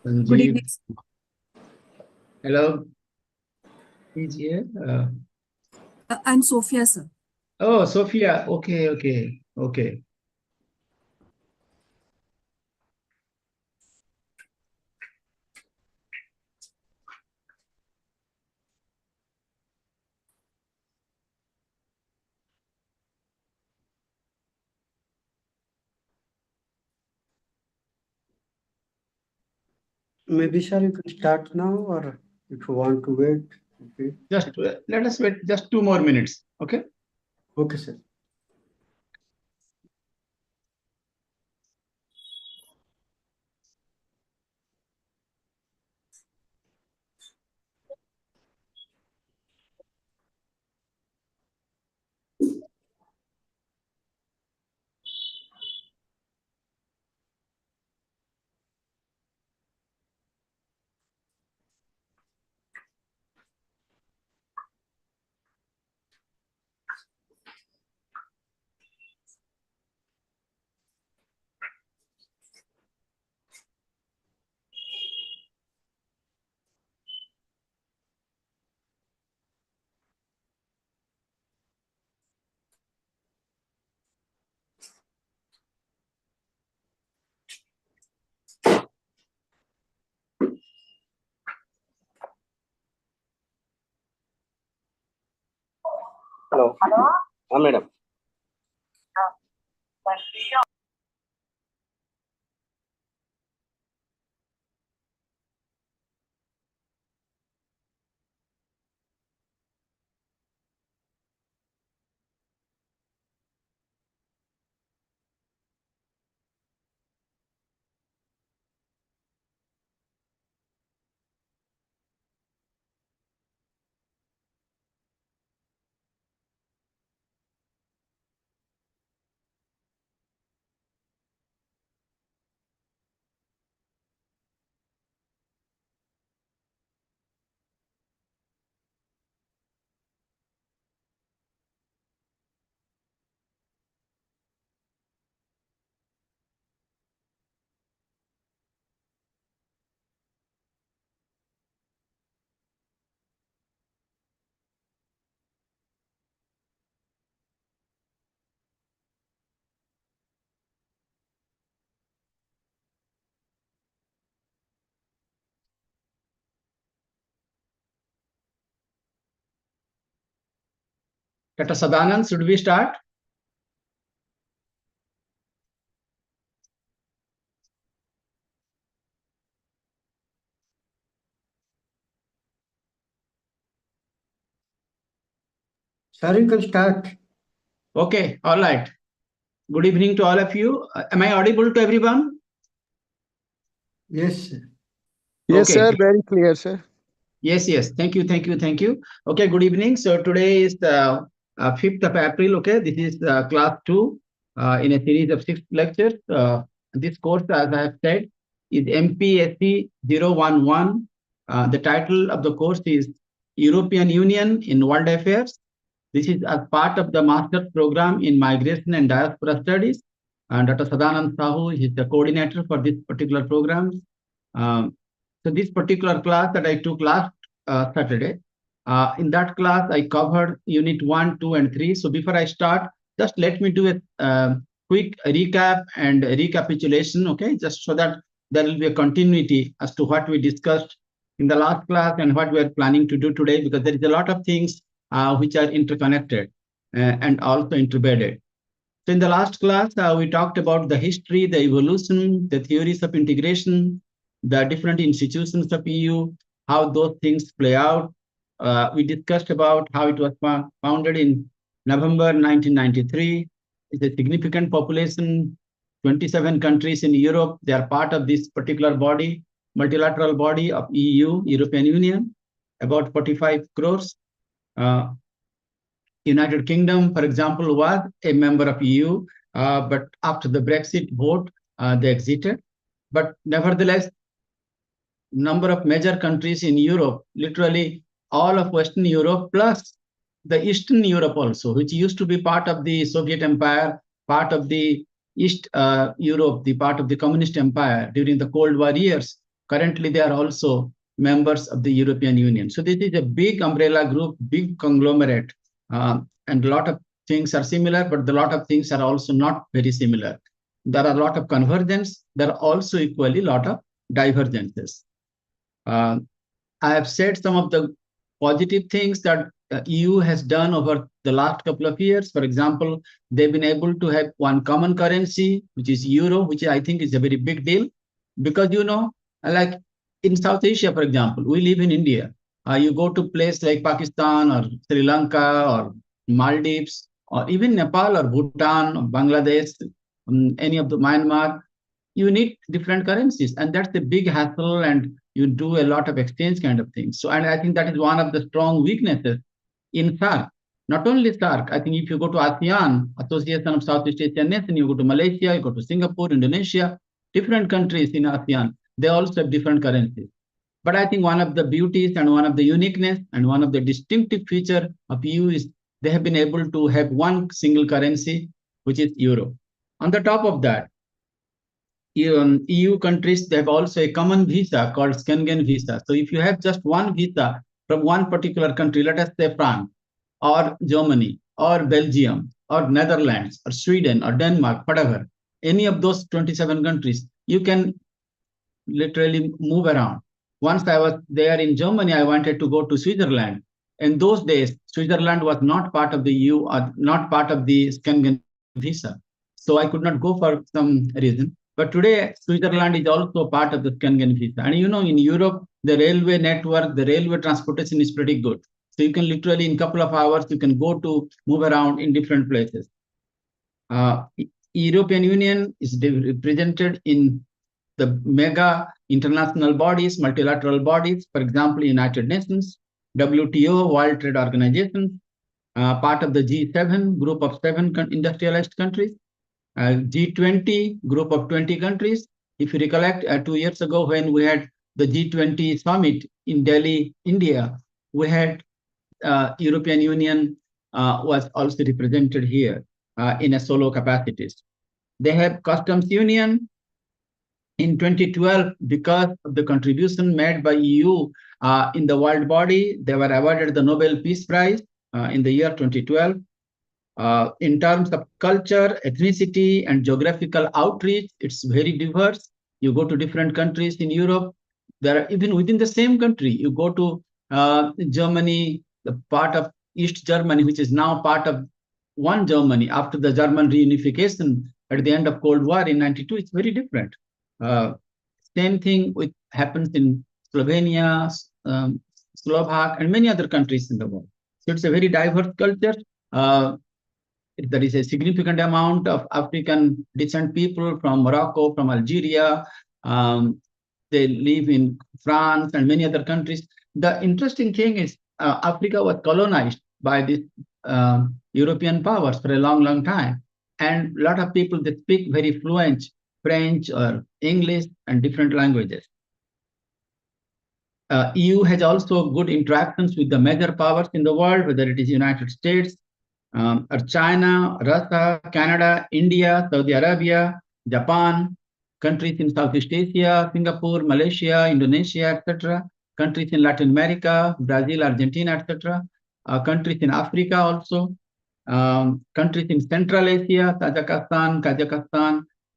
Good Sanjeev. evening. Hello. Who's here? I'm Sophia, sir. Oh, Sophia. Okay. Maybe, sir, you can start now, or if you want to wait. Okay. Just let us wait just 2 more minutes. Okay. Okay, sir. Hello. Madam. Dr. Sadanand, should we start? Sir, you can start. Okay. All right. Good evening to all of you. Am I audible to everyone? Yes, sir. Yes, Okay. sir. Very clear, sir. Yes. Thank you. Okay, good evening. So today is the 5th of April. Okay, this is class 2 in a series of 6 lectures. This course, as I have said, is MPSC 011. The title of the course is European Union in World Affairs. This is as part of the master's program in Migration and Diaspora Studies. And Dr. Sadanand Sahu is the coordinator for this particular program. So this particular class that I took last Saturday, in that class I covered Unit 1, 2, and 3. So before I start, just let me do a quick recap and recapitulation, okay? Just so that there will be a continuity as to what we discussed in the last class and what we are planning to do today, because there is a lot of things which are interconnected and also interbedded. So in the last class, we talked about the history, the evolution, the theories of integration, the different institutions of EU, how those things play out. We discussed about how it was founded in November 1993. It's a significant population, 27 countries in Europe. They are part of this particular body, multilateral body of EU, European Union, about 45 crores. United Kingdom, for example, was a member of EU, but after the Brexit vote, they exited. But nevertheless, number of major countries in Europe, literally all of Western Europe, plus the Eastern Europe also, which used to be part of the Soviet Empire, part of the East Europe, the part of the Communist Empire during the Cold War years. Currently, they are also members of the European Union. So this is a big umbrella group, big conglomerate, and a lot of things are similar, but a lot of things are also not very similar. There are a lot of convergence. There are also equally a lot of divergences. I have said some of the positive things that EU has done over the last couple of years. For example, they've been able to have one common currency, which is euro, which I think is a very big deal. Because, like in South Asia, for example, we live in India. You go to place like Pakistan or Sri Lanka or Maldives or even Nepal or Bhutan or Bangladesh, any of the Myanmar, you need different currencies, and that's a big hassle, and you do a lot of exchange kind of things. So, and I think that is one of the strong weaknesses in SARC. Not only SARC, I think if you go to ASEAN, Association of Southeast Asian Nations, you go to Malaysia, you go to Singapore, Indonesia, different countries in ASEAN, they also have different currencies. But I think one of the beauties and one of the uniqueness and one of the distinctive feature of EU is they have been able to have one single currency, which is euro. On the top of that, EU countries, they have also a common visa called Schengen visa. So if you have just one visa from one particular country, let us say France or Germany or Belgium or Netherlands or Sweden or Denmark, whatever, any of those 27 countries, you can literally move around. Once I was there in Germany, I wanted to go to Switzerland. In those days, Switzerland was not part of the EU or not part of the Schengen visa. So I could not go for some reason. But today, Switzerland is also part of the Schengen visa. And in Europe, the railway network, the railway transportation is pretty good. So you can literally, in a couple of hours, you can go to move around in different places. European Union is represented in the mega international bodies, multilateral bodies, for example, United Nations, WTO, World Trade Organization, part of the G7, group of 7 industrialized countries, G20, group of 20 countries. If you recollect, 2 years ago when we had the G20 summit in Delhi, India, we had European Union was also represented here in a solo capacities. They have customs union. In 2012, because of the contribution made by EU in the world body, they were awarded the Nobel Peace Prize in the year 2012. In terms of culture, ethnicity, and geographical outreach, it's very diverse. You go to different countries in Europe. There are even within the same country. You go to Germany, the part of East Germany, which is now part of one Germany after the German reunification at the end of Cold War in '92. It's very different. Same thing happens in Slovenia, Slovak, and many other countries in the world. So it's a very diverse culture. There is a significant amount of African descent people from Morocco, from Algeria. They live in France and many other countries. The interesting thing is Africa was colonized by these European powers for a long, long time. And a lot of people that speak very fluent French or English and different languages. EU has also good interactions with the major powers in the world, whether it is United States, or China, Russia, Canada, India, Saudi Arabia, Japan, countries in Southeast Asia, Singapore, Malaysia, Indonesia, etc., countries in Latin America, Brazil, Argentina, etc., countries in Africa also, countries in Central Asia, Kazakhstan,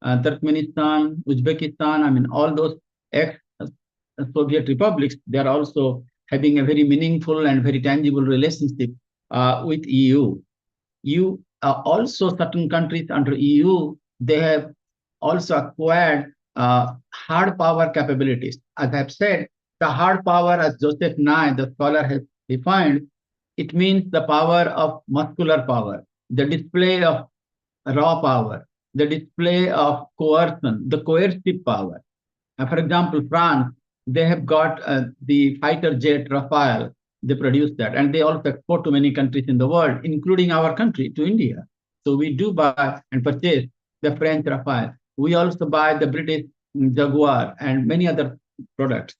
Turkmenistan, Uzbekistan, all those ex-Soviet republics, they are also having a very meaningful and very tangible relationship with EU. Also certain countries under EU, they have also acquired hard power capabilities. As I've said, the hard power, as Joseph Nye, the scholar, has defined, it means the power of muscular power, the display of raw power, the display of coercion, the coercive power. For example, France, they have got the fighter jet Rafale. They produce that, and they also export to many countries in the world, including our country, to India. So we do buy and purchase the French Rafale. We also buy the British Jaguar and many other products.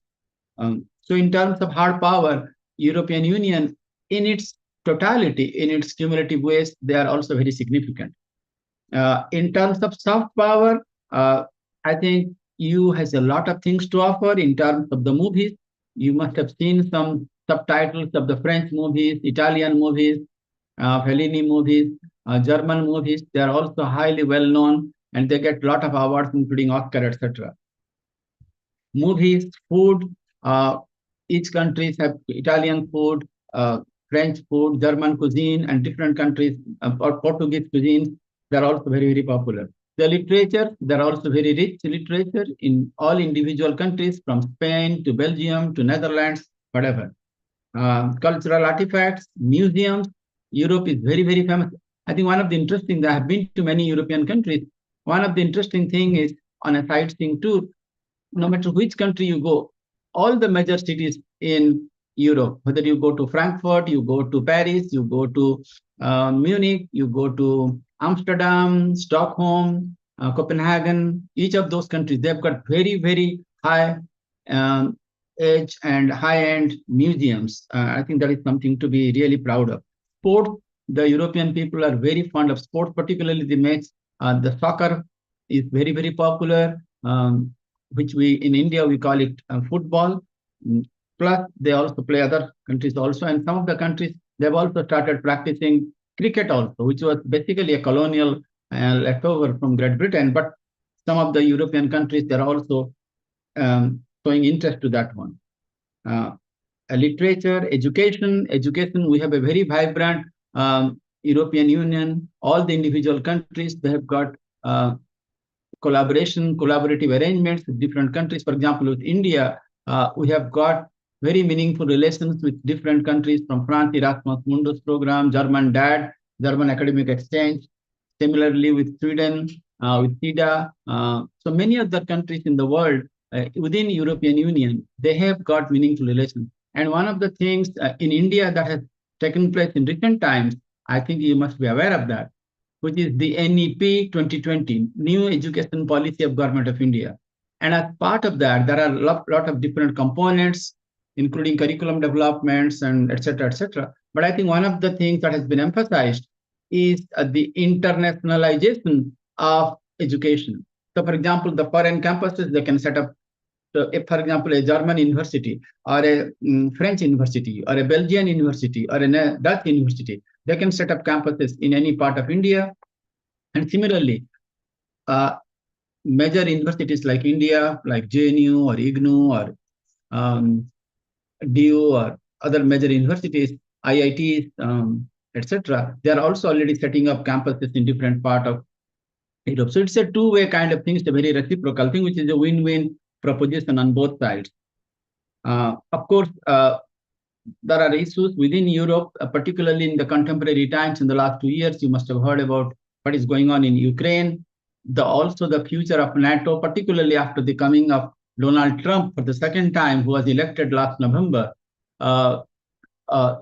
So in terms of hard power, European Union, in its totality, in its cumulative ways, they are also very significant. In terms of soft power, I think EU has a lot of things to offer in terms of the movies. You must have seen some subtitles of the French movies, Italian movies, Fellini movies, German movies. They are also highly well known and they get a lot of awards, including Oscar, etc. Movies, food. Each countries have Italian food, French food, German cuisine, and different countries, or Portuguese cuisines. They're also very, very popular. The literature, they're also very rich literature in all individual countries, from Spain to Belgium to Netherlands, whatever. Cultural artifacts, museums. Europe is very, very famous. I think one of the interesting, I have been to many European countries. One of the interesting thing is on a sightseeing tour, no matter which country you go, all the major cities in Europe, whether you go to Frankfurt, you go to Paris, you go to Munich, you go to Amsterdam, Stockholm, Copenhagen, each of those countries, they've got very, very high age and high-end museums. I think that is something to be really proud of. Sports, the European people are very fond of sports, particularly the match. The soccer is very, very popular. Which we in India we call it football. Plus, they also play other countries also, and some of the countries they've also started practicing cricket also, which was basically a colonial leftover from Great Britain. But some of the European countries they're also showing interest to that one. Literature, education. We have a very vibrant European Union. All the individual countries they have got. Collaborative arrangements with different countries. For example, with India, we have got very meaningful relations with different countries, from France, Erasmus Mundus program, German DAD, German Academic Exchange. Similarly with Sweden, with TIDA. So many other countries in the world within European Union, they have got meaningful relations. And one of the things in India that has taken place in recent times, I think you must be aware of that, which is the NEP 2020, New Education Policy of Government of India. And as part of that, there are a lot of different components, including curriculum developments and et cetera. But I think one of the things that has been emphasized is the internationalization of education. So for example, the foreign campuses, they can set up, if, for example, a German university or a French university or a Belgian university or a Dutch university, they can set up campuses in any part of India. And similarly, major universities like India, like JNU or IGNU or DU or other major universities, IITs, etc., they are also already setting up campuses in different parts of Europe. So it's a two-way kind of thing. It's a very reciprocal thing, which is a win-win proposition on both sides. Of course, there are issues within Europe, particularly in the contemporary times. In the last 2 years, you must have heard about what is going on in Ukraine. Also the future of NATO, particularly after the coming of Donald Trump for the second time, who was elected last November.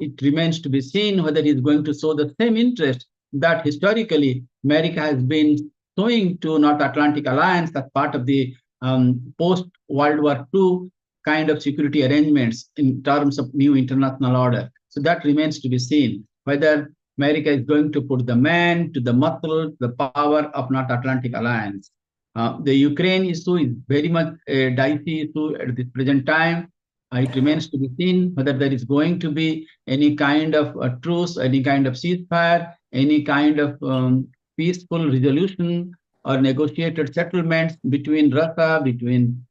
It remains to be seen whether he's going to show the same interest that historically America has been showing to North Atlantic Alliance as part of the post-World War II kind of security arrangements in terms of new international order. So that remains to be seen, whether America is going to put the man to the muscle, the power of North Atlantic Alliance. The Ukraine issue is very much a dicey issue at this present time. It remains to be seen whether there is going to be any kind of a truce, any kind of ceasefire, any kind of peaceful resolution or negotiated settlements between Russia, between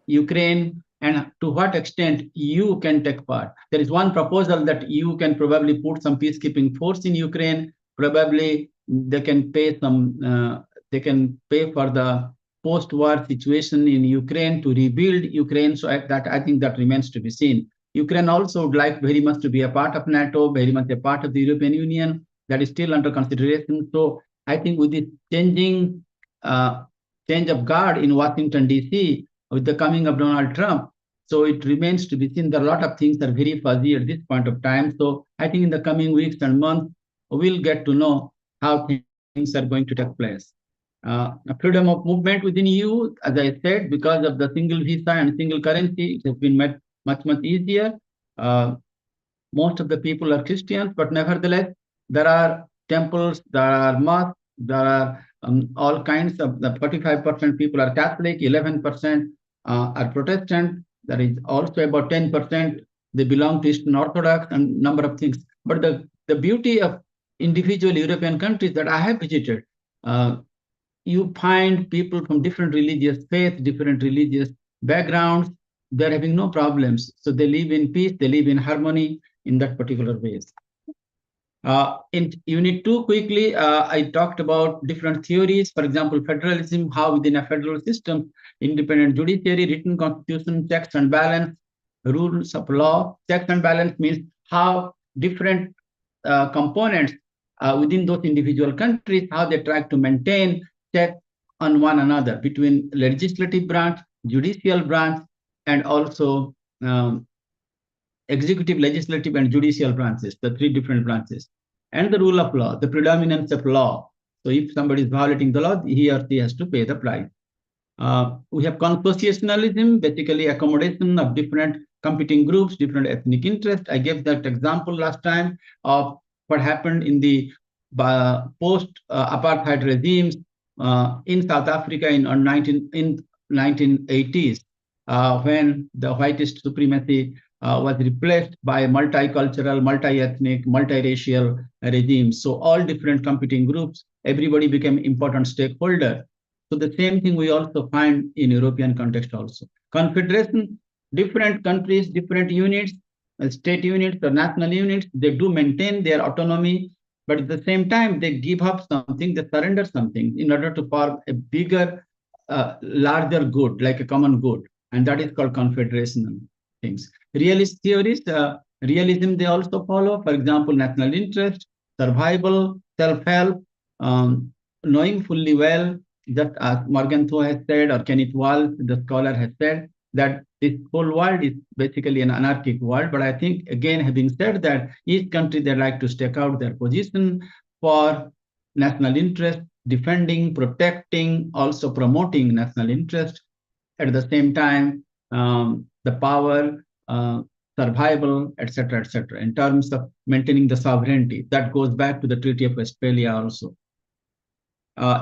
Ukraine, and to what extent EU can take part. There is one proposal that EU can probably put some peacekeeping force in Ukraine. Probably they can pay some. They can pay for the post-war situation in Ukraine to rebuild Ukraine. So I think that remains to be seen. Ukraine also would like very much to be a part of NATO, very much a part of the European Union. That is still under consideration. So I think with the change of guard in Washington, D.C., with the coming of Donald Trump, so it remains to be seen that a lot of things are very fuzzy at this point of time. So I think in the coming weeks and months, we'll get to know how things are going to take place. Freedom of movement within EU, as I said, because of the single visa and single currency, it has been much, much easier. Most of the people are Christians, but nevertheless, there are temples, there are mosques, there are all kinds of the 45% people are Catholic, 11% are Protestant. There is also about 10% they belong to Eastern Orthodox and number of things. But the beauty of individual European countries that I have visited, you find people from different religious faiths, different religious backgrounds. They're having no problems. So they live in peace, they live in harmony in that particular ways. In Unit 2, quickly, I talked about different theories. For example, federalism, how within a federal system, independent judiciary, written constitution, checks and balance, rules of law. Checks and balance means how different components within those individual countries, how they try to maintain check on one another between legislative branch, judicial branch, and also executive, legislative, and judicial branches, the three different branches. And the rule of law, the predominance of law. So if somebody is violating the law, he or she has to pay the price. We have constitutionalism, basically accommodation of different competing groups, different ethnic interests. I gave that example last time of what happened in the post-apartheid regimes in South Africa in 1980s, when the whitist supremacy was replaced by multicultural, multi-ethnic, multiracial regimes. So all different competing groups, everybody became important stakeholder. So the same thing we also find in European context also. Confederation, different countries, different units, state units or national units, they do maintain their autonomy, but at the same time, they give up something, they surrender something in order to form a bigger, larger good, like a common good. And that is called confederation things. Realist theories, realism they also follow. For example, national interest, survival, self-help, knowing fully well, just as Morgenthau has said, or Kenneth Walsh, the scholar, has said, that this whole world is basically an anarchic world. But I think, again, having said that, each country, they like to stake out their position for national interest, defending, protecting, also promoting national interest. At the same time, the power, survival, etc., etc., in terms of maintaining the sovereignty. That goes back to the Treaty of Westphalia also.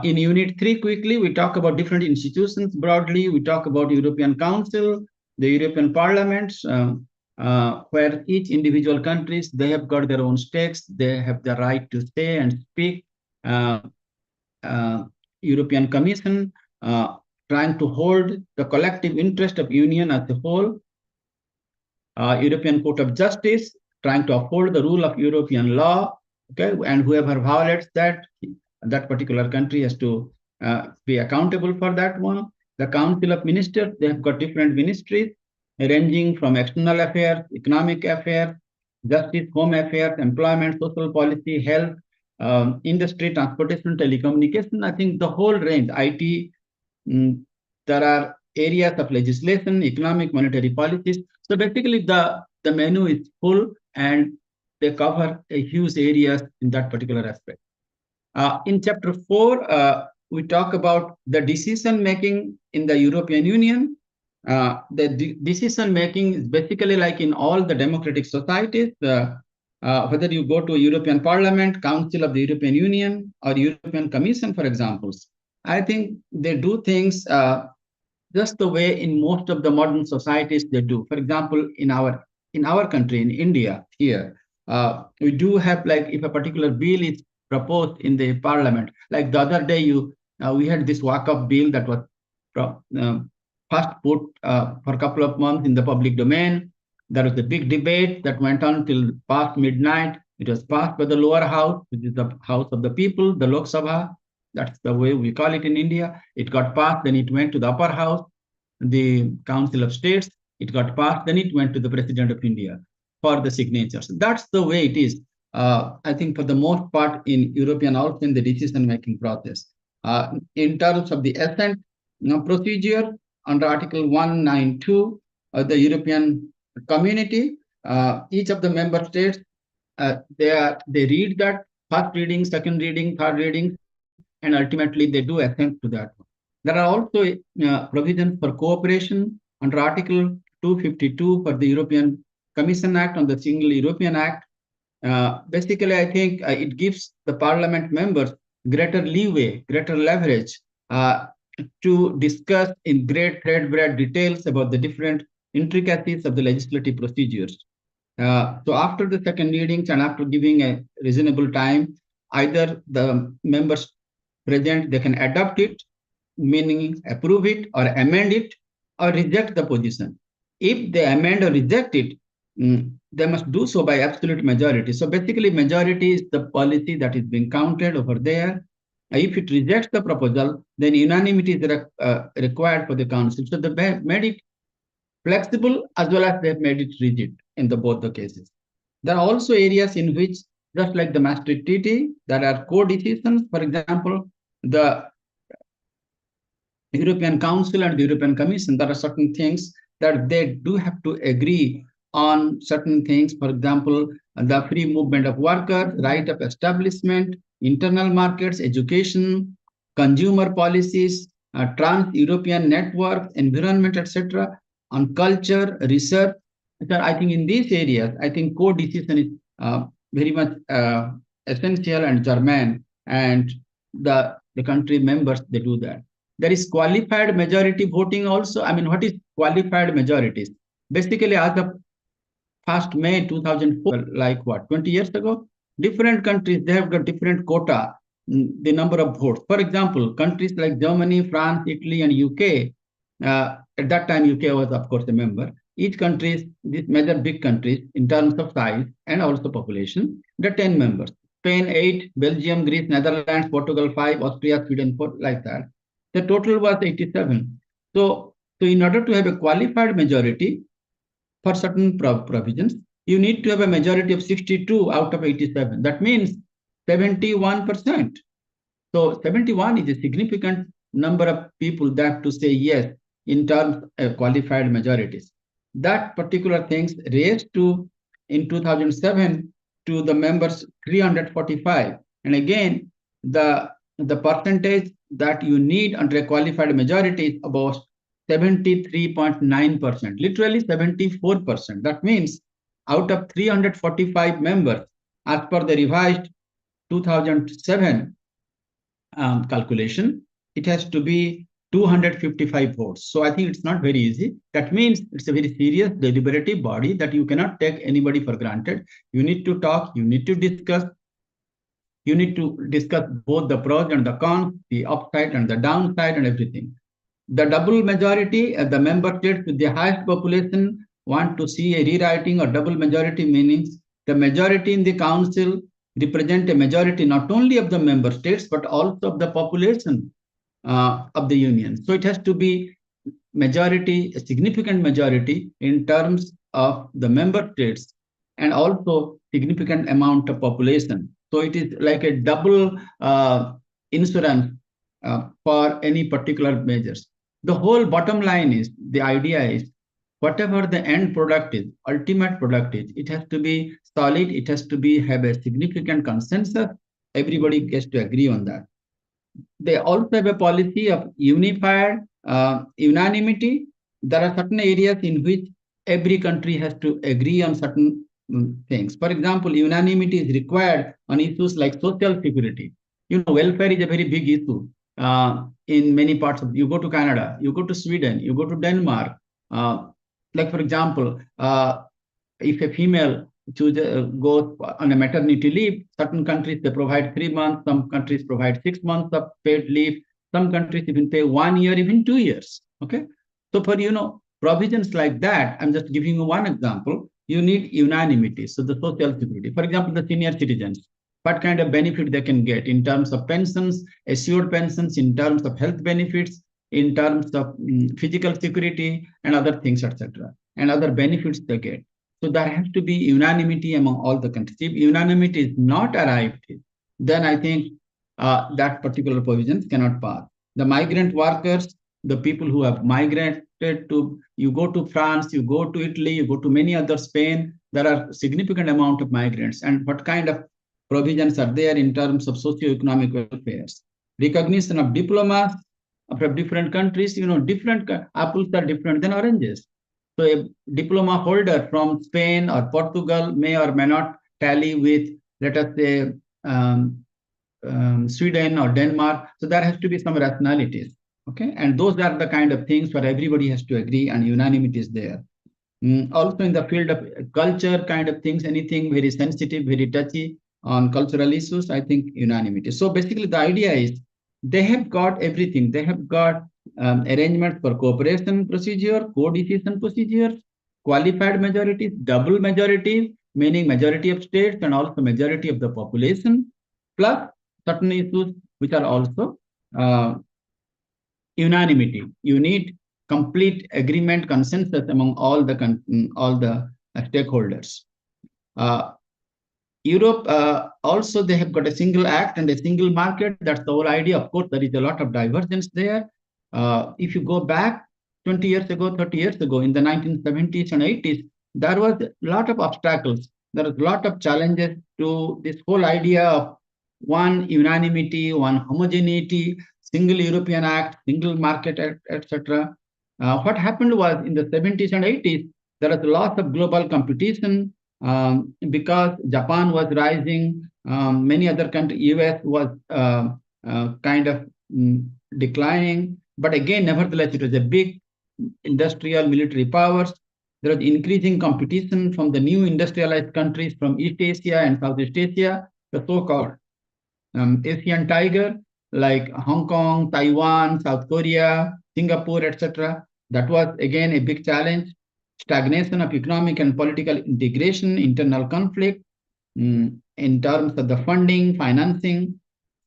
In Unit 3, quickly, we talk about different institutions broadly. We talk about European Council, the European Parliaments, where each individual countries, they have got their own stakes. They have the right to say and speak. European Commission, trying to hold the collective interest of Union as a whole. European Court of Justice, trying to uphold the rule of European law. Okay, and whoever violates that particular country has to be accountable for that one. The Council of Ministers, they have got different ministries ranging from external affairs, economic affairs, justice, home affairs, employment, social policy, health, industry, transportation, telecommunication. I think the whole range, IT, there are areas of legislation, economic, monetary policies. So basically the menu is full and they cover a huge areas in that particular aspect. In chapter 4, we talk about the decision making in the European Union. The decision making is basically like in all the democratic societies, whether you go to European Parliament, Council of the European Union, or European Commission, for example, I think they do things just the way in most of the modern societies they do. For example, in our country, in India, here, we do have, like, if a particular bill is proposed in the parliament, like the other day, we had this walk-up bill that was first put for a couple of months in the public domain. There was a big debate that went on till past midnight. It was passed by the lower house, which is the House of the People, the Lok Sabha. That's the way we call it in India. It got passed, then it went to the upper house, the Council of States. It got passed, then it went to the President of India for the signatures. That's the way it is. I think for the most part in European also in the decision-making process. In terms of the assent procedure under Article 192 of the European Community, each of the member states, they read that first reading, second reading, third reading, and ultimately they do assent to that. There are also provisions for cooperation under Article 252 for the European Commission Act on the Single European Act. Basically, I think it gives the parliament members greater leeway, greater leverage to discuss in great threadbare details about the different intricacies of the legislative procedures. So after the second readings and after giving a reasonable time, either the members present, they can adopt it, meaning approve it or amend it or reject the position. If they amend or reject it, they must do so by absolute majority. So basically majority is the policy that is being counted over there. If it rejects the proposal, then unanimity is required for the council. So they made it flexible as well as they've made it rigid in both the cases. There are also areas in which, just like the Maastricht Treaty, there are co-decisions. For example, the European Council and the European Commission, there are certain things that they do have to agree on certain things. For example, the free movement of workers, right of establishment, internal markets, education, consumer policies, trans-European networks, environment, etc., on culture, research. So I think in these areas, I think co-decision is very much essential and germane, and the country members, they do that. There is qualified majority voting also. I mean, what is qualified majorities? Basically, as of 1st May 2004, like what, 20 years ago, different countries, they have got different quota, the number of votes. For example, countries like Germany, France, Italy, and UK, at that time, UK was, of course, a member. Each country, these major big countries, in terms of size and also population, they're 10 members. Spain, 8, Belgium, Greece, Netherlands, Portugal, 5, Austria, Sweden, 4, like that. The total was 87. So in order to have a qualified majority for certain provisions, you need to have a majority of 62 out of 87. That means 71%. So 71 is a significant number of people that to say yes in terms of qualified majorities. That particular things raised to, in 2007, to the members 345. And again, the percentage that you need under a qualified majority is about 73.9%, literally 74%. That means out of 345 members, as per the revised 2007 calculation, it has to be 255 votes. So I think it's not very easy. That means it's a very serious deliberative body that you cannot take anybody for granted. You need to talk, you need to discuss. You need to discuss both the pros and the cons, the upside and the downside and everything. The double majority, the member states with the highest population want to see a rewriting or double majority, meanings the majority in the council represent a majority not only of the member states, but also of the population of the union. So it has to be majority, a significant majority in terms of the member states and also significant amount of population. So it is like a double insurance for any particular measures. The whole bottom line is, the idea is, whatever the end product is, ultimate product is, it has to be solid, it has to be have a significant consensus, everybody gets to agree on that. They also have a policy of unified unanimity. There are certain areas in which every country has to agree on certain things. For example, unanimity is required on issues like social security. You know, welfare is a very big issue in many parts of. You go to Canada, you go to Sweden, you go to Denmark. Like for example, if a female goes on a maternity leave, certain countries they provide 3 months, some countries provide 6 months of paid leave, some countries even pay 1 year, even 2 years. Okay, so for provisions like that, I'm just giving you one example. You need unanimity. So the social security, for example, the senior citizens, what kind of benefit they can get in terms of pensions, assured pensions, in terms of health benefits, in terms of physical security and other things, etc., and other benefits they get. So there has to be unanimity among all the countries. If unanimity is not arrived at, then I think that particular provisions cannot pass. The migrant workers, the people who have migrated to, you go to France, you go to Italy, you go to many other Spain, there are significant amount of migrants. And what kind of provisions are there in terms of socio-economic welfares? Recognition of diplomas from different countries, different apples are different than oranges. So a diploma holder from Spain or Portugal may or may not tally with, let us say, Sweden or Denmark. So there has to be some rationalities. Okay, and those are the kind of things where everybody has to agree and unanimity is there. Also in the field of culture kind of things, anything very sensitive, very touchy on cultural issues, I think unanimity. So basically the idea is they have got everything. They have got arrangements for cooperation procedure, co-decision procedures, qualified majorities, double majority, meaning majority of states and also majority of the population, plus certain issues which are also unanimity. You need complete agreement, consensus among all the stakeholders. Europe also they have got a single act and a single market. That's the whole idea. Of course, there is a lot of divergence there. If you go back 20 years ago, 30 years ago, in the 1970s and 80s, there was a lot of obstacles. There was a lot of challenges to this whole idea of one unanimity, one homogeneity, single European Act, single market, etc. What happened was in the 70s and 80s, there was a lot of global competition because Japan was rising, many other countries, US was kind of declining. But again, nevertheless, it was a big industrial military powers. There was increasing competition from the new industrialized countries from East Asia and Southeast Asia, the so-called Asian tiger, like Hong Kong, Taiwan, South Korea, Singapore, etc. That was again a big challenge. Stagnation of economic and political integration, internal conflict in terms of the funding, financing,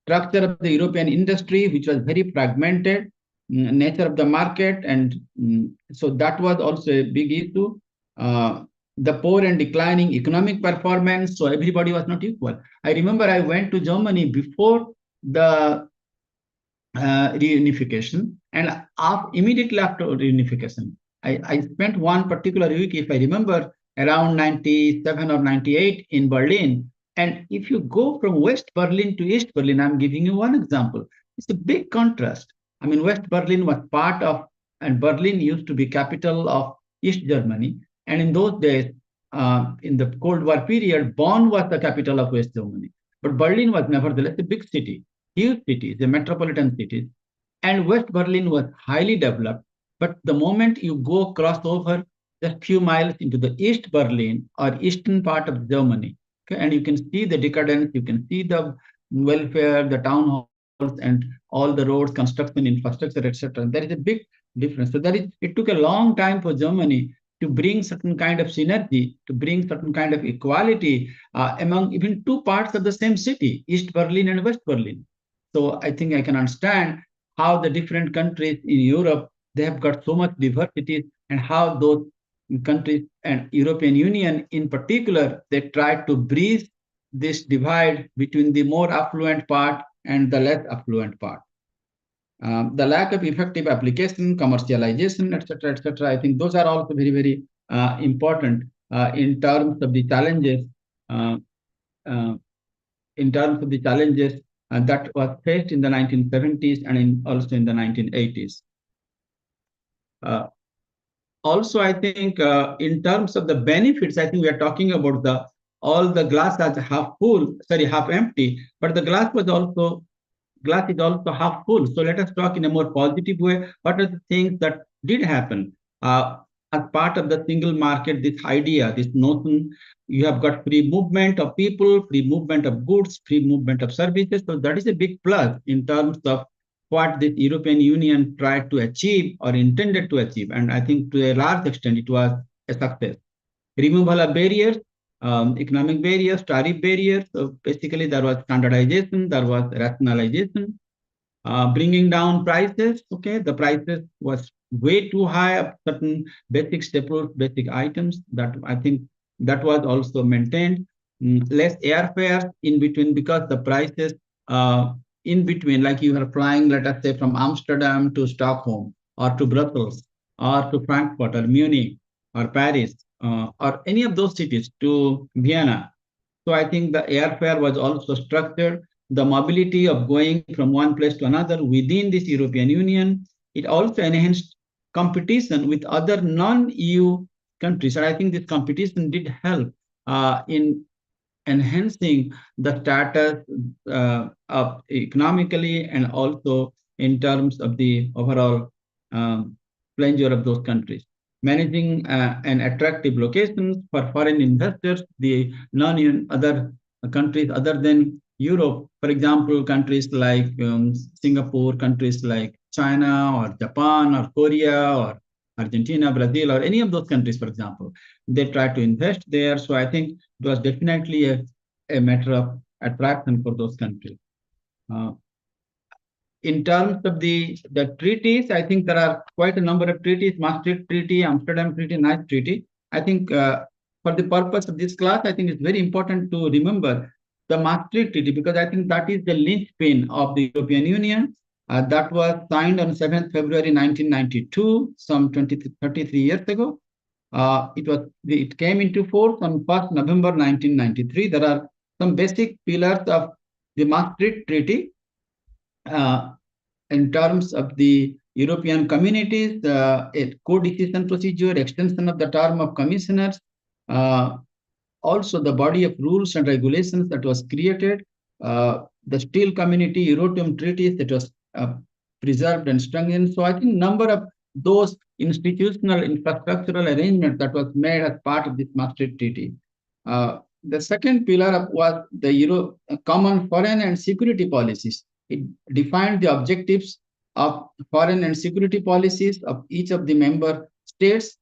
structure of the European industry, which was very fragmented, nature of the market, and so that was also a big issue. The poor and declining economic performance, so everybody was not equal. I remember I went to Germany before the reunification, and immediately after reunification, I spent one particular week, if I remember, around 97 or 98 in Berlin. And if you go from West Berlin to East Berlin, I'm giving you one example. It's a big contrast. I mean, West Berlin was part of, and Berlin used to be capital of East Germany. And in those days, in the Cold War period, Bonn was the capital of West Germany. But Berlin was nevertheless a big city, huge city, a metropolitan city. And West Berlin was highly developed. But the moment you go cross over just few miles into the East Berlin or eastern part of Germany, okay, and you can see the decadence, you can see the welfare, the town halls, and all the roads, construction, infrastructure, etc. There is a big difference. So it took a long time for Germany to bring certain kind of synergy, to bring certain kind of equality among even two parts of the same city, East Berlin and West Berlin. So I think I can understand how the different countries in Europe, they have got so much diversity, and how those countries and European Union in particular, they tried to bridge this divide between the more affluent part and the less affluent part. The lack of effective application, commercialization, etc., I think those are also very, very important in terms of the challenges. In terms of the challenges that was faced in the 1970s and also in the 1980s. Also, I think in terms of the benefits, I think we are talking about all the glass as half full, sorry, half empty, but the glass is also half full. So let us talk in a more positive way. What are the things that did happen as part of the single market? This idea, this notion, you have got free movement of people, free movement of goods, free movement of services. So that is a big plus in terms of what the European Union tried to achieve or intended to achieve. And I think to a large extent, it was a success. Removal of barriers, economic barriers, tariff barriers. So basically there was standardization, there was rationalization, bringing down prices. Okay, the prices was way too high of certain basic staples, basic items. That I think that was also maintained. Less airfares in between, because the prices in between, like you are flying, let us say, from Amsterdam to Stockholm or to Brussels or to Frankfurt or Munich or Paris or any of those cities to Vienna. So I think the airfare was also structured. The mobility of going from one place to another within this European Union, it also enhanced competition with other non-EU countries. And I think this competition did help in enhancing the status of economically and also in terms of the overall pleasure of those countries. Managing an attractive locations for foreign investors, the other countries other than Europe, for example, countries like Singapore, countries like China or Japan or Korea or Argentina, Brazil, or any of those countries, for example, they try to invest there. So I think it was definitely a matter of attraction for those countries. In terms of the treaties, I think there are quite a number of treaties: Maastricht Treaty, Amsterdam Treaty, Nice Treaty. I think for the purpose of this class, I think it's very important to remember the Maastricht Treaty, because I think that is the linchpin of the European Union. That was signed on 7th February 1992, some 33 years ago. It came into force on 1st November 1993. There are some basic pillars of the Maastricht Treaty. In terms of the European communities, a co-decision procedure, extension of the term of commissioners, also the body of rules and regulations that was created, the steel community, Euratom treaties that was preserved and strengthened. So I think number of those institutional infrastructural arrangements that was made as part of this Maastricht Treaty. The second pillar was the common foreign and security policies. It defined the objectives of foreign and security policies of each of the member states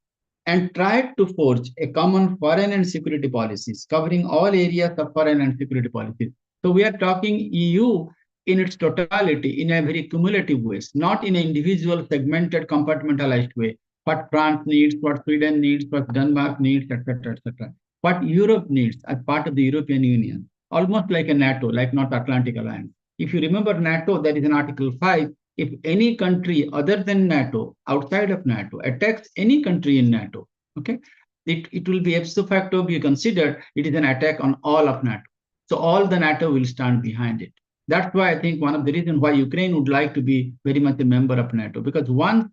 and tried to forge a common foreign and security policies covering all areas of foreign and security policies. So we are talking EU in its totality in a very cumulative way, not in an individual segmented compartmentalized way. What France needs, what Sweden needs, what Denmark needs, etc., etc. What Europe needs as part of the European Union, almost like a NATO, like North Atlantic Alliance. If you remember NATO, there is an Article 5. If any country other than NATO, outside of NATO, attacks any country in NATO, okay, it will be ipso facto be considered it is an attack on all of NATO. So all the NATO will stand behind it. That's why I think one of the reasons why Ukraine would like to be very much a member of NATO, because once,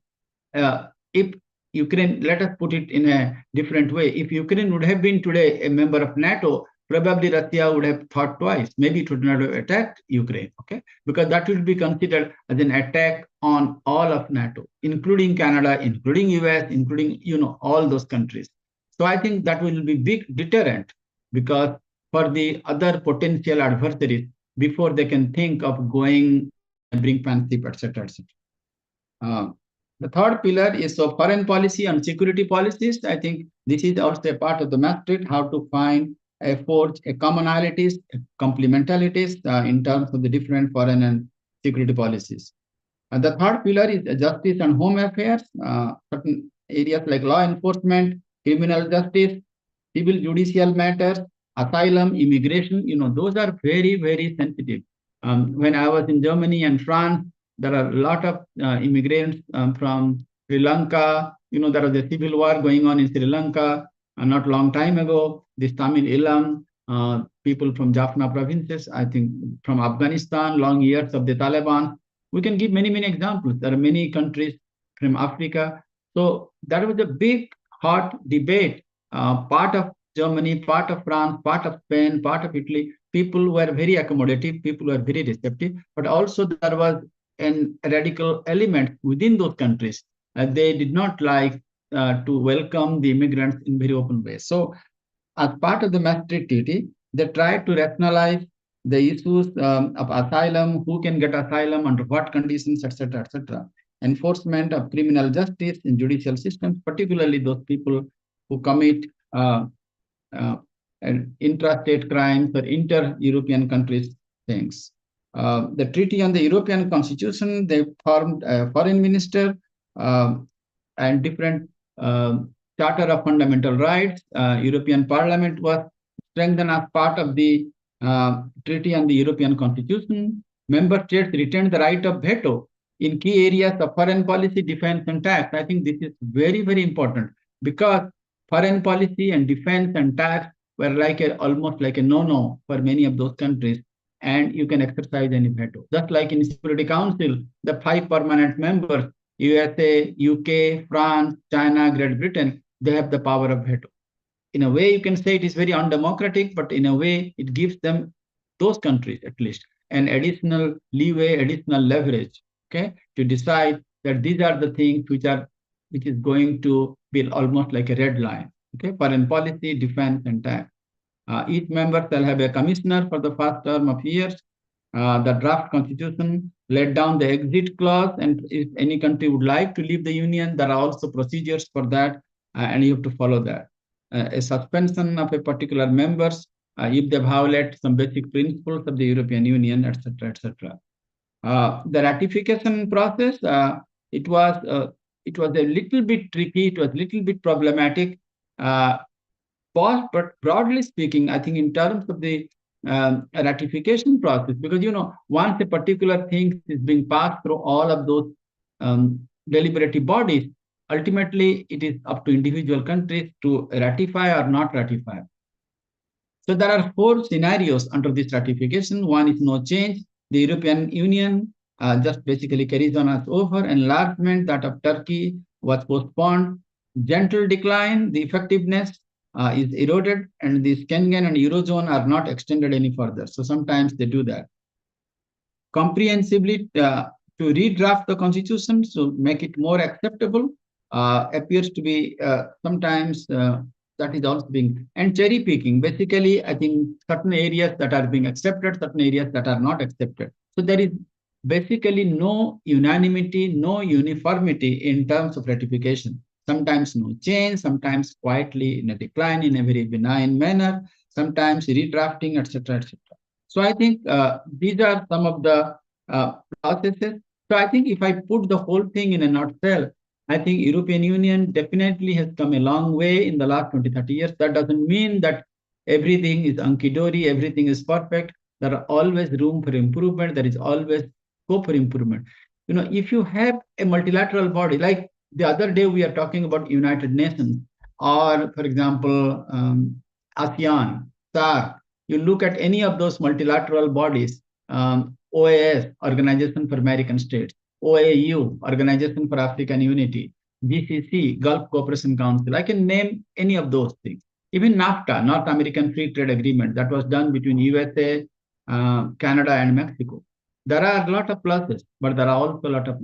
if Ukraine, let us put it in a different way, if Ukraine would have been today a member of NATO, probably Russia would have thought twice. Maybe it would not have attacked Ukraine, okay? Because that would be considered as an attack on all of NATO, including Canada, including US, including, all those countries. So I think that will be big deterrent, because for the other potential adversaries, before they can think of going and bring friendship, etc., etc. The third pillar is foreign policy and security policies. I think this is also a part of the Maastricht, how to find forge a commonalities, complementarities in terms of the different foreign and security policies. And the third pillar is justice and home affairs, certain areas like law enforcement, criminal justice, civil judicial matters, asylum, immigration, those are very, very sensitive. When I was in Germany and France, there are a lot of immigrants from Sri Lanka. There was a civil war going on in Sri Lanka not long time ago. This Tamil Ilam, people from Jaffna provinces, I think from Afghanistan, long years of the Taliban. We can give many, many examples. There are many countries from Africa. So that was a big, hot debate. Part of Germany, part of France, part of Spain, part of Italy, people were very accommodative, people were very receptive, but also there was a radical element within those countries. They did not like to welcome the immigrants in very open way. So as part of the Maastricht Treaty, they tried to rationalize the issues of asylum, who can get asylum, under what conditions, etc., etc. Enforcement of criminal justice in judicial systems, particularly those people who commit intrastate crimes or inter-European countries things. The Treaty on the European Constitution, they formed a foreign minister and different Charter of Fundamental Rights. European Parliament was strengthened as part of the Treaty on the European Constitution. Member states retained the right of veto in key areas of foreign policy, defense, and tax. I think this is very, very important, because foreign policy and defense and tax were almost like a no-no for many of those countries, and you can exercise any veto. Just like in Security Council, the 5 permanent members, USA, UK, France, China, Great Britain, they have the power of veto. in a way, you can say it is very undemocratic, but in a way, it gives them, those countries at least, an additional leeway, additional leverage, okay, to decide that these are the things which is going to be almost like a red line, okay, foreign policy, defense, and tax. Each member shall have a commissioner for the first term of years. The draft constitution laid down the exit clause, and if any country would like to leave the union, there are also procedures for that, and you have to follow that. A suspension of a particular members if they violate some basic principles of the European Union, etc., etc. The ratification process, it was a little bit tricky, it was a little bit problematic. But broadly speaking, I think in terms of the ratification process, because once a particular thing is being passed through all of those deliberative bodies, ultimately it is up to individual countries to ratify or not ratify. So there are 4 scenarios under this ratification. One is no change. The European Union just basically carries on as over. Enlargement, that of Turkey, was postponed. Gentle decline, the effectiveness is eroded, and the Schengen and Eurozone are not extended any further. So sometimes they do that. Comprehensively, to redraft the constitution, so make it more acceptable, appears to be sometimes that is also being, and cherry picking. Basically, I think certain areas that are being accepted, certain areas that are not accepted. So there is basically no unanimity, no uniformity in terms of ratification. Sometimes no change, sometimes quietly in a decline in a very benign manner, sometimes redrafting, etc., etc. So I think these are some of the processes. So I think if I put the whole thing in a nutshell, I think European Union definitely has come a long way in the last 20, 30 years. That doesn't mean that everything is hunky-dory, everything is perfect. There are always room for improvement. There is always scope for improvement. If you have a multilateral body, like the other day we are talking about United Nations, or for example, ASEAN, SAARC, you look at any of those multilateral bodies, OAS, Organization for American States, OAU, Organization for African Unity, GCC, Gulf Cooperation Council. I can name any of those things. Even NAFTA, North American Free Trade Agreement, that was done between USA, Canada, and Mexico. There are a lot of pluses, but there are also a lot of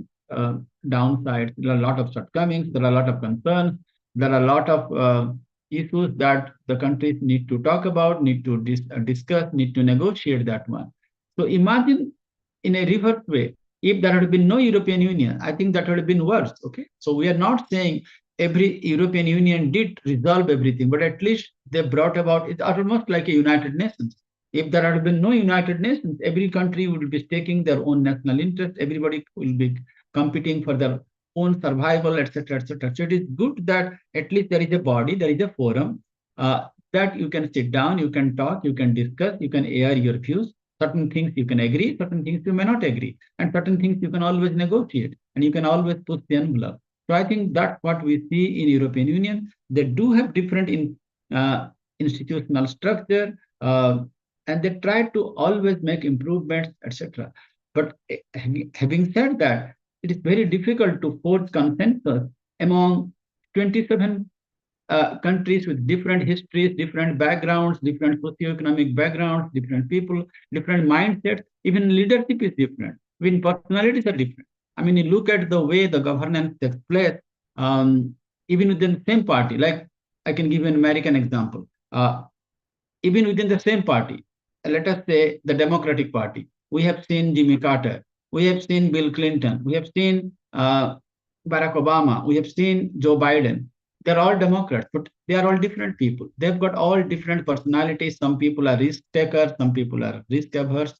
downsides, there are a lot of shortcomings, there are a lot of concerns, there are a lot of issues that the countries need to talk about, need to discuss, need to negotiate that one. So imagine in a reverse way, if there had been no European Union, I think that would have been worse. Okay, so we are not saying every European Union did resolve everything, but at least they brought about, it's almost like a United Nations. If there had been no United Nations, every country would be staking their own national interest. Everybody will be competing for their own survival, etc., etc. So it is good that at least there is a body, there is a forum that you can sit down, you can talk, you can discuss, you can air your views. Certain things you can agree, certain things you may not agree, and certain things you can always negotiate, and you can always push the envelope. So I think that's what we see in European Union. They do have different institutional structure, and they try to always make improvements, etc. But having said that, it is very difficult to forge consensus among 27 countries with different histories, different backgrounds, different socioeconomic backgrounds, different people, different mindsets. Even leadership is different. Even personalities are different. I mean, you look at the way the governance takes place, even within the same party. Like I can give you an American example. Even within the same party, let us say the Democratic Party, we have seen Jimmy Carter, we have seen Bill Clinton, we have seen Barack Obama, we have seen Joe Biden. They're all Democrats, but they are all different people. They've got all different personalities. Some people are risk takers, some people are risk averse.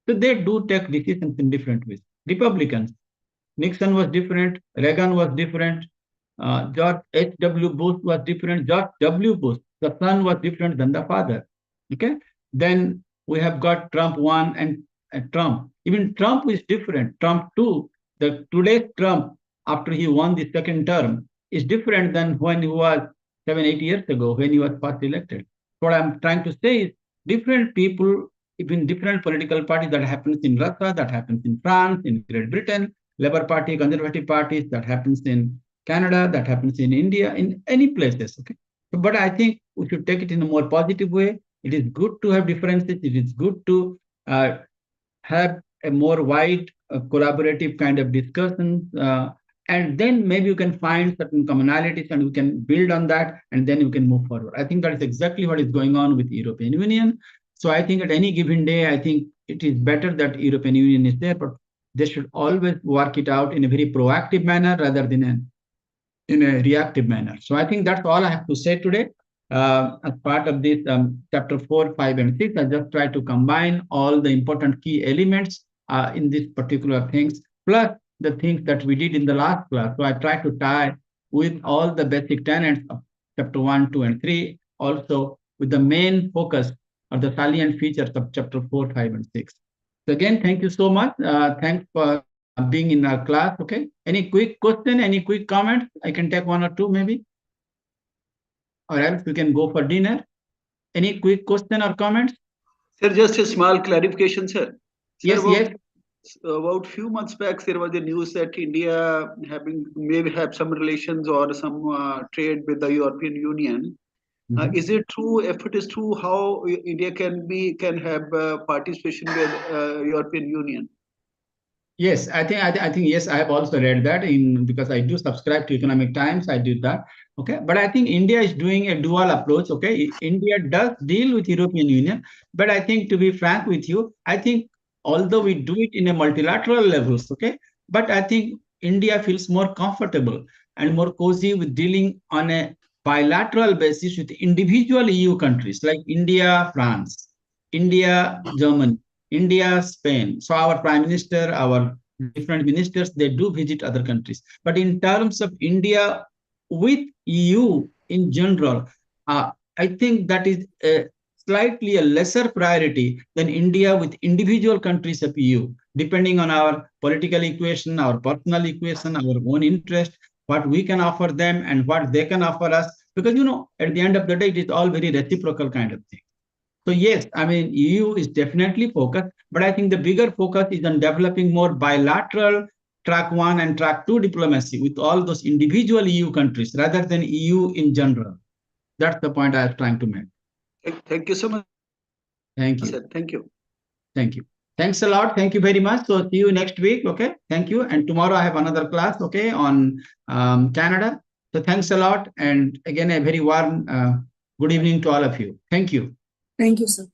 So they do take decisions in different ways. Republicans, Nixon was different, Reagan was different, George H.W. Bush was different, George W. Bush, the son was different than the father. Okay. Then we have got Trump 1 and Trump. Even Trump is different. Trump 2, today's Trump, after he won the second term, is different than when he was 7, 8 years ago, when he was first elected. What I'm trying to say is different people, even different political parties, that happens in Russia, that happens in France, in Great Britain, Labour Party, Conservative parties, that happens in Canada, that happens in India, in any places. Okay. But I think we should take it in a more positive way. It is good to have differences. It is good to have a more wide collaborative kind of discussion. And then maybe you can find certain commonalities and we can build on that and then you can move forward. I think that is exactly what is going on with the European Union. So I think at any given day, I think it is better that European Union is there, but they should always work it out in a very proactive manner rather than in a reactive manner. So I think that's all I have to say today. As part of this chapter 4, 5, and 6, I just try to combine all the important key elements in these particular things, plus the things that we did in the last class. So I try to tie with all the basic tenets of chapter 1, 2, and 3, also with the main focus or the salient features of chapter 4, 5, and 6. So again, thank you so much. Thanks for being in our class. Okay. Any quick question, any quick comments? I can take one or two maybe. Or else we can go for dinner. Any quick question or comments? Sir, just a small clarification, sir. Yes, Sir, yes. about few months back, there was a news that India maybe have some relations or some trade with the European Union. Is it true? If it is true, how India can have participation with European Union? Yes, I think yes, I have also read that because I do subscribe to Economic Times. I did that. Okay, but I think India is doing a dual approach. Okay, India does deal with European Union, but I think to be frank with you, I think although we do it in a multilateral levels, okay, but I think India feels more comfortable and more cozy with dealing on a bilateral basis with individual EU countries like India, France, India, Germany, India, Spain. So our prime minister, our different ministers, they do visit other countries. But in terms of India with EU in general, I think that is slightly a lesser priority than India with individual countries of EU, depending on our political equation, our personal equation, our own interest, what we can offer them and what they can offer us. Because, at the end of the day, it is all very reciprocal kind of thing. So yes, I mean, EU is definitely focused, but I think the bigger focus is on developing more bilateral track 1 and track 2 diplomacy with all those individual EU countries rather than EU in general. That's the point I was trying to make. Thank you so much. Thank you. Sir. Thank you. Thank you. Thanks a lot. Thank you very much. So see you next week. Okay. Thank you. And tomorrow I have another class. Okay. On Canada. So thanks a lot. And again, a very warm good evening to all of you. Thank you. Thank you, sir.